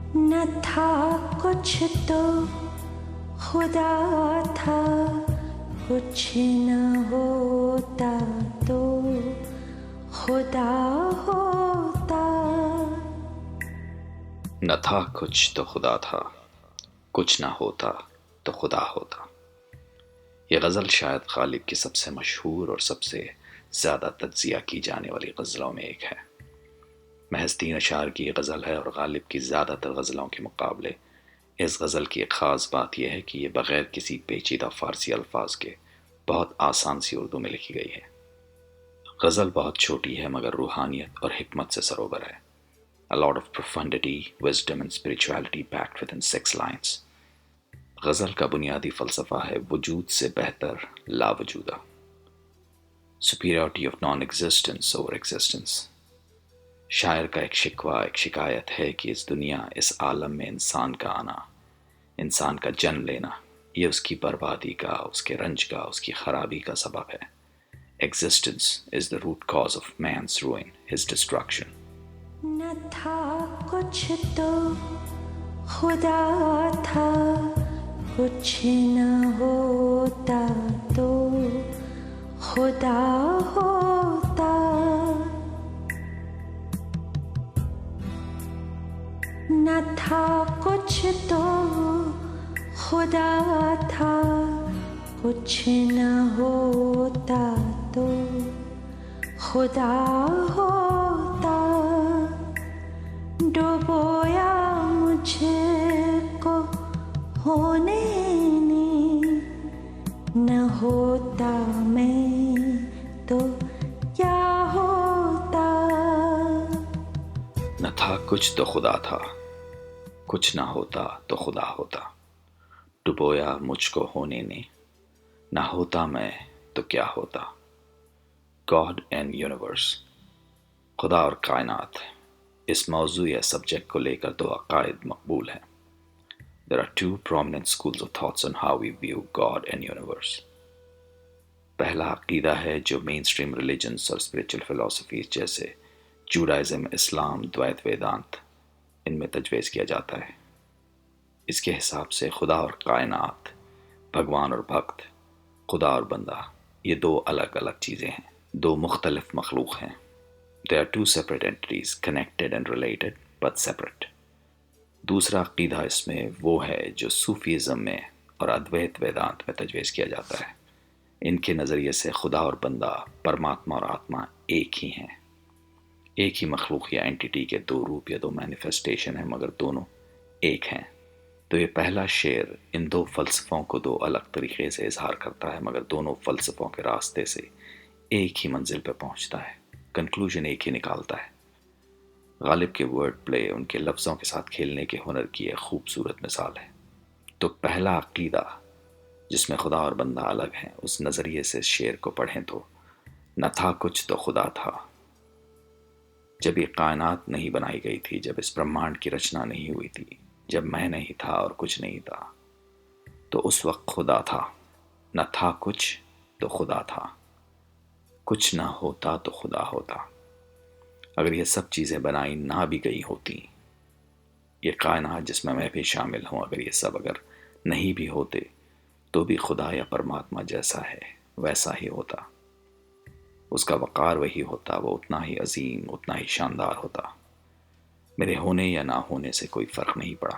نہ تھا کچھ تو خدا تھا، کچھ نہ ہوتا تو خدا ہوتا۔ نہ تھا کچھ تو خدا تھا، کچھ نہ ہوتا تو خدا ہوتا۔ یہ غزل شاید غالب کی سب سے مشہور اور سب سے زیادہ تجزیہ کی جانے والی غزلوں میں ایک ہے۔ محض 3 اشعار کی یہ غزل ہے، اور غالب کی زیادہ تر غزلوں کے مقابلے اس غزل کی ایک خاص بات یہ ہے کہ یہ بغیر کسی پیچیدہ فارسی الفاظ کے بہت آسان سی اردو میں لکھی گئی ہے۔ غزل بہت چھوٹی ہے مگر روحانیت اور حکمت سے سروبر ہے۔ A lot of profundity, wisdom and spirituality packed within 6 lines۔ غزل کا بنیادی فلسفہ ہے وجود سے بہتر لا وجودہ، superiority of non-existence over existence۔ شاعر کا ایک شکوہ، ایک شکایت ہے کہ اس دنیا، اس عالم میں انسان کا آنا، انسان کا جنم لینا، یہ اس کی بربادی کا، اس کے رنج کا، اس کی خرابی کا سبب ہے۔ Existence is the root cause of man's ruin, his destruction۔ نہ تھا کچھ تو خدا تھا، کچھ نہ ہوتا تو خدا ہوتا۔ نہ تھا کچھ تو خدا تھا، کچھ نہ ہوتا تو خدا ہوتا۔ ڈوبویا مجھے کو ہونے نے، نہ ہوتا میں تو کیا ہوتا۔ نہ تھا کچھ تو خدا تھا، کچھ نہ ہوتا تو خدا ہوتا۔ ڈبویا مجھ کو ہونے نے، نہ ہوتا میں تو کیا ہوتا۔ گاڈ اینڈ یونیورس، خدا اور کائنات، اس موضوع یا سبجیکٹ کو لے کر 2 عقائد مقبول ہیں۔ There are 2 prominent schools of thoughts on how we view God and universe۔ پہلا عقیدہ ہے جو مین اسٹریم ریلیجنز اور اسپریچل فلاسفیز جیسے جوڈائزم، اسلام، دویت ویدانت، ان میں تجویز کیا جاتا ہے۔ اس کے حساب سے خدا اور کائنات، بھگوان اور بھکت، خدا اور بندہ، یہ 2 الگ الگ چیزیں ہیں، 2 مختلف مخلوق ہیں۔ They are 2 separate entities, connected and related, but separate۔ دوسرا عقیدہ اس میں وہ ہے جو صوفیزم میں اور ادویت ویدانت میں تجویز کیا جاتا ہے۔ ان کے نظریے سے خدا اور بندہ، پرماتما اور آتما ایک ہی ہیں، ایک ہی مخلوق یا اینٹیٹی کے 2 روپ یا 2 مینیفیسٹیشن ہیں، مگر دونوں ایک ہیں۔ تو یہ پہلا شعر ان 2 فلسفوں کو 2 الگ طریقے سے اظہار کرتا ہے، مگر دونوں فلسفوں کے راستے سے ایک ہی منزل پہ پہنچتا ہے، کنکلوژن ایک ہی نکالتا ہے۔ غالب کے ورڈ پلے، ان کے لفظوں کے ساتھ کھیلنے کے ہنر کی ایک خوبصورت مثال ہے۔ تو پہلا عقیدہ جس میں خدا اور بندہ الگ ہیں، اس نظریے سے اس شعر کو پڑھیں تو نہ تھا کچھ تو خدا تھا۔ جب یہ کائنات نہیں بنائی گئی تھی، جب اس برہمانڈ کی رچنا نہیں ہوئی تھی، جب میں نہیں تھا اور کچھ نہیں تھا، تو اس وقت خدا تھا۔ نہ تھا کچھ تو خدا تھا، کچھ نہ ہوتا تو خدا ہوتا۔ اگر یہ سب چیزیں بنائی نہ بھی گئی ہوتی، یہ کائنات جس میں بھی شامل ہوں، اگر یہ سب اگر نہیں بھی ہوتے تو بھی خدا یا پرماتما جیسا ہے ویسا ہی ہوتا۔ اس کا وقار وہی ہوتا، وہ اتنا ہی عظیم، اتنا ہی شاندار ہوتا۔ میرے ہونے یا نہ ہونے سے کوئی فرق نہیں پڑا۔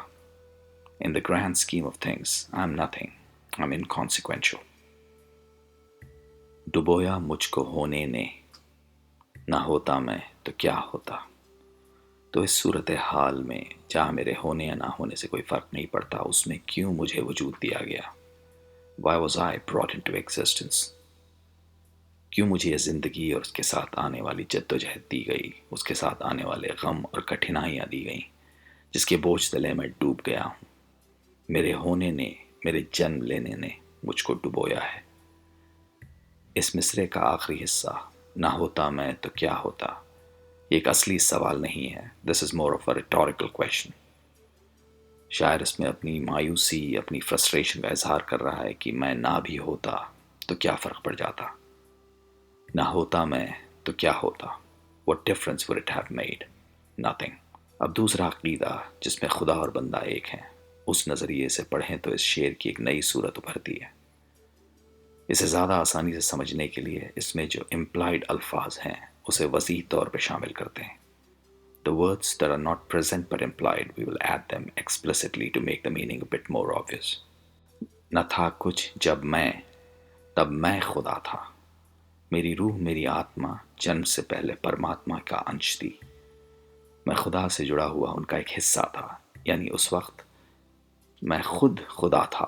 In the grand scheme of things, I'm nothing, I'm inconsequential۔ ڈبویا مجھ کو ہونے نے، نہ ہوتا میں تو کیا ہوتا۔ تو اس صورتحال میں جہاں میرے ہونے یا نہ ہونے سے کوئی فرق نہیں پڑتا، اس میں کیوں مجھے وجود دیا گیا؟ Why was I brought into existence؟ کیوں مجھے یہ زندگی اور اس کے ساتھ آنے والی جد و جہد دی گئی، اس کے ساتھ آنے والے غم اور کٹھنائیاں دی گئیں، جس کے بوجھ تلے میں ڈوب گیا ہوں۔ میرے ہونے نے، میرے جنم لینے نے مجھ کو ڈبویا ہے۔ اس مصرعے کا آخری حصہ، نہ ہوتا میں تو کیا ہوتا، یہ ایک اصلی سوال نہیں ہے۔ This is more of a rhetorical question۔ شاعر اس میں اپنی مایوسی، اپنی فرسٹریشن کا اظہار کر رہا ہے کہ میں نہ بھی ہوتا تو کیا فرق پڑ جاتا، نہ ہوتا میں تو کیا ہوتا۔ What difference would it have made؟ Nothing۔ اب دوسرا عقیدہ جس میں خدا اور بندہ ایک ہیں، اس نظریے سے پڑھیں تو اس شعر کی ایک نئی صورت ابھرتی ہے۔ اسے زیادہ آسانی سے سمجھنے کے لیے اس میں جو امپلائڈ الفاظ ہیں اسے وسیع طور پہ شامل کرتے ہیں۔ The words that are not present but implied, we will add them explicitly to make the meaning a bit more obvious. نہ تھا کچھ جب میں، تب میں خدا تھا، میری روح میری آتما جنم سے پہلے پرماتما کا انش تھی۔ میں خدا سے جڑا ہوا ان کا ایک حصہ تھا، یعنی اس وقت میں خود خدا تھا۔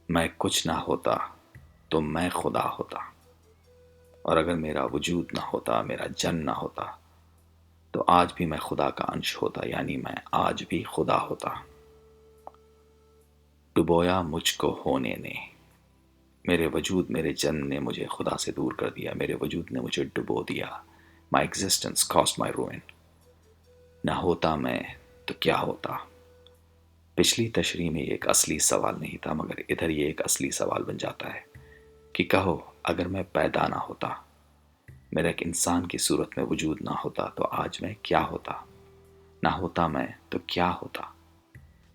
میں کچھ نہ ہوتا تو میں خدا ہوتا، اور اگر میرا وجود نہ ہوتا، میرا جن نہ ہوتا، تو آج بھی میں خدا کا انش ہوتا، یعنی میں آج بھی خدا ہوتا۔ ڈبویا مجھ کو ہونے نے، میرے وجود میرے جن نے مجھے خدا سے دور کر دیا، میرے وجود نے مجھے ڈبو دیا۔ My existence caused my ruin. نہ ہوتا میں تو کیا ہوتا۔ پچھلی تشریح میں یہ ایک اصلی سوال نہیں تھا، مگر ادھر یہ ایک اصلی سوال بن جاتا ہے کہ کہو اگر میں پیدا نہ ہوتا، میرا ایک انسان کی صورت میں وجود نہ ہوتا، تو آج میں کیا ہوتا؟ نہ ہوتا میں تو کیا ہوتا؟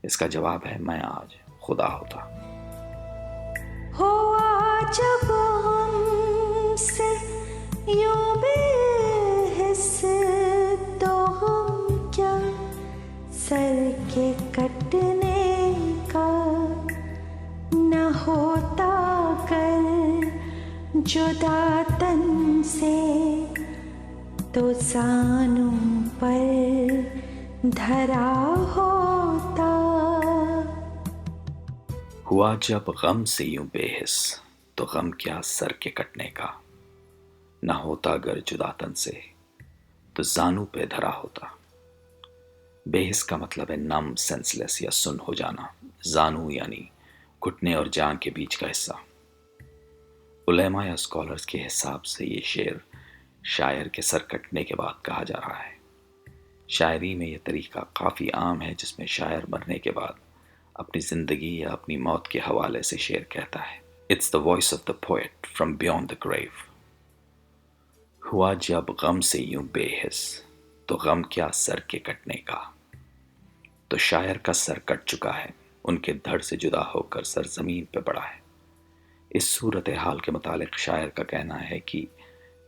اس کا جواب ہے میں آج خدا ہوتا۔ ہوا جب ہم سے یوں بے حس تو ہم کیا سر کے کٹنے کا، نہ ہوتا کر جدا تن سے تو زانوں پر دھرا ہوتا۔ ہوا جب غم سے یوں بے حس تو غم کیا سر کے کٹنے کا، نہ ہوتا گر جدا تن سے تو زانو پہ دھرا ہوتا۔ بے حس کا مطلب ہے نم، سینس لیس یا سن ہو جانا۔ زانو یعنی گھٹنے اور جان کے بیچ کا حصہ۔ علماء یا اسکالرز کے حساب سے یہ شعر شاعر کے سر کٹنے کے بعد کہا جا رہا ہے۔ شاعری میں یہ طریقہ کافی عام ہے جس میں شاعر مرنے کے بعد اپنی زندگی یا اپنی موت کے حوالے سے شعر کہتا ہے۔ It's the voice of the poet from beyond the grave. ہوا جب غم سے یوں بے حس تو غم کیا سر کے کٹنے کا، تو شاعر کا سر کٹ چکا ہے، ان کے دھڑ سے جدا ہو کر سر زمین پہ پڑا ہے۔ اس صورتحال کے متعلق شاعر کا کہنا ہے کہ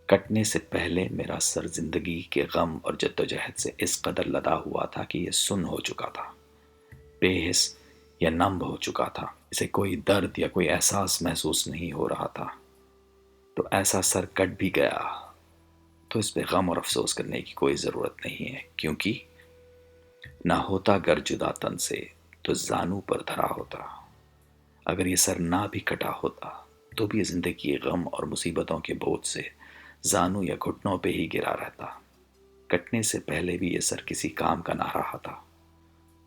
کٹنے سے پہلے میرا سر زندگی کے غم اور جدوجہد سے اس قدر لدا ہوا تھا کہ یہ سن ہو چکا تھا، بے حس یا نم ہو چکا تھا، اسے کوئی درد یا کوئی احساس محسوس نہیں ہو رہا تھا۔ تو ایسا سر کٹ بھی گیا تو اس پہ غم اور افسوس کرنے کی کوئی ضرورت نہیں ہے، کیونکہ نہ ہوتا گر جدا تن سے تو زانو پر دھرا ہوتا۔ اگر یہ سر نہ بھی کٹا ہوتا تو بھی یہ زندگی غم اور مصیبتوں کے بوجھ سے زانو یا گھٹنوں پہ ہی گرا رہتا۔ کٹنے سے پہلے بھی یہ سر کسی کام کا نہ رہا تھا۔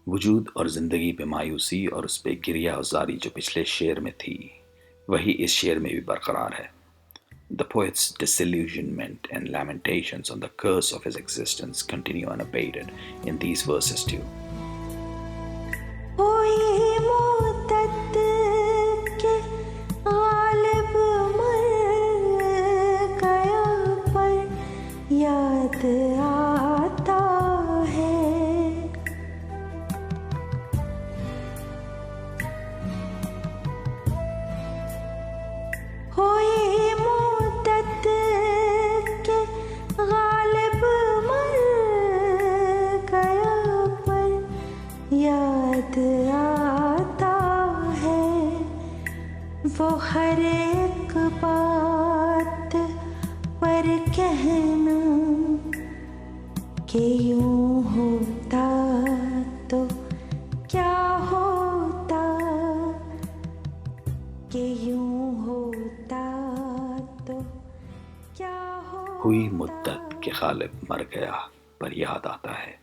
وجود اور زندگی پہ مایوسی اور اس پہ گریہ زاری جو پچھلے شعر میں تھی، وہی اس شعر میں بھی برقرار ہے۔ The poet's disillusionment and lamentations on the curse of his existence continue unabated in these verses too. ہوئی مدت کے غالب مر گیا پر یاد آتا ہے، ہوئی مدت کے غالب مر گیا پر یاد آتا ہے، وہ ہر ایک بات پر کہنا کہ یوں ہوتا تو کیا ہوتا، کہ یوں ہوتا تو کیا ہوتا۔ ہوئی مدت کے غالب مر گیا پر یاد آتا ہے،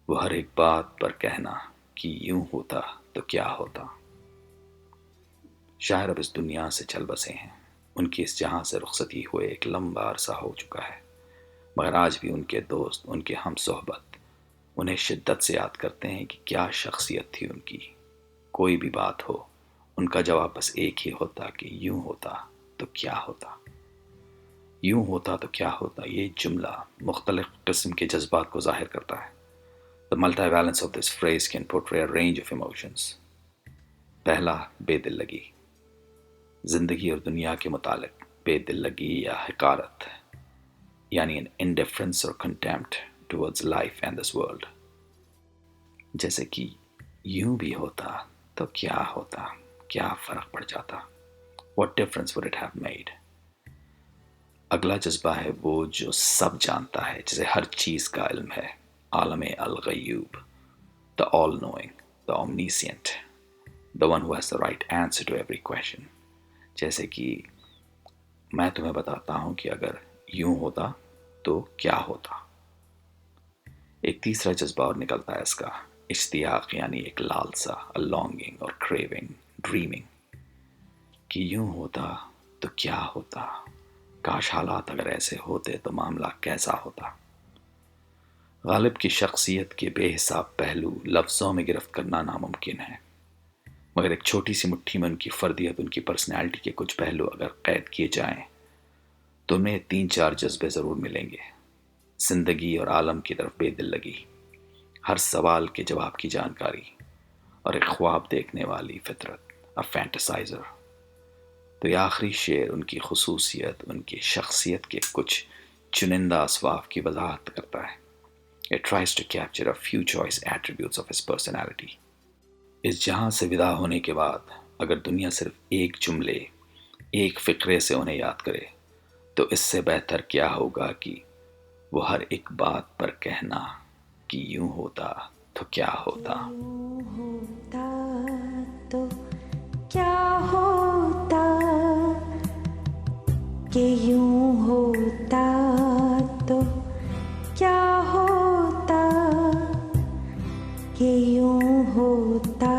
وہ ہر ایک بات پر کہنا کہ یوں ہوتا تو کیا ہوتا۔ شاعر اب اس دنیا سے چل بسے ہیں، ان کی اس جہاں سے رخصتی ہوئے ایک لمبا عرصہ ہو چکا ہے، مگر آج بھی ان کے دوست، ان کے ہم صحبت انہیں شدت سے یاد کرتے ہیں کہ کیا شخصیت تھی ان کی۔ کوئی بھی بات ہو، ان کا جواب بس ایک ہی ہوتا کہ یوں ہوتا تو کیا ہوتا۔ یوں ہوتا تو کیا ہوتا، یہ جملہ مختلف قسم کے جذبات کو ظاہر کرتا ہے. The multivalence of this phrase can portray a range of emotions. پہلا، بے دل لگی. زندگی اور دنیا کے متعلق بے دل لگی یا حقارت، یعنی an indifference or contempt towards life and this world. جیسے کہ یوں بھی ہوتا تو کیا ہوتا، کیا فرق پڑ جاتا. What difference would it have made? اگلا جذبہ ہے وہ جو سب جانتا ہے، جسے ہر چیز کا علم ہے. عالم الغیوب، the all knowing, the omniscient, the one who has the right answer to every question. جیسے کہ میں تمہیں بتاتا ہوں کہ اگر یوں ہوتا تو کیا ہوتا. ایک تیسرا جذبہ اور نکلتا ہے اس کا، اشتیاق، یعنی ایک لالسا، a longing or craving, dreaming، کہ یوں ہوتا تو کیا ہوتا، کاش حالات اگر ایسے ہوتے تو معاملہ کیسا ہوتا. غالب کی شخصیت کے بے حساب پہلو لفظوں میں گرفت کرنا ناممکن ہے، مگر ایک چھوٹی سی مٹھی میں ان کی فردیت، ان کی پرسنالٹی کے کچھ پہلو اگر قید کیے جائیں تو انہیں 3-4 جذبے ضرور ملیں گے. زندگی اور عالم کی طرف بے دل لگی، ہر سوال کے جواب کی جانکاری، اور ایک خواب دیکھنے والی فطرت، a fantasizer. تو یہ آخری شعر ان کی خصوصیت، ان کی شخصیت کے کچھ چنندہ اسواف کی وضاحت کرتا ہے. It tries to capture a few choice attributes of his personality. اس جہاں سے ودا ہونے کے بعد اگر دنیا صرف ایک جملے، ایک فقرے سے انہیں یاد کرے تو اس سے بہتر کیا ہوگا کہ وہ ہر ایک بات پر کہنا کہ یوں ہوتا تو کیا ہوتا. یوں ہوتا تو کیا ہوتا، کہ یوں ہوتا تو کیا ہوتا، کہ یوں ہوتا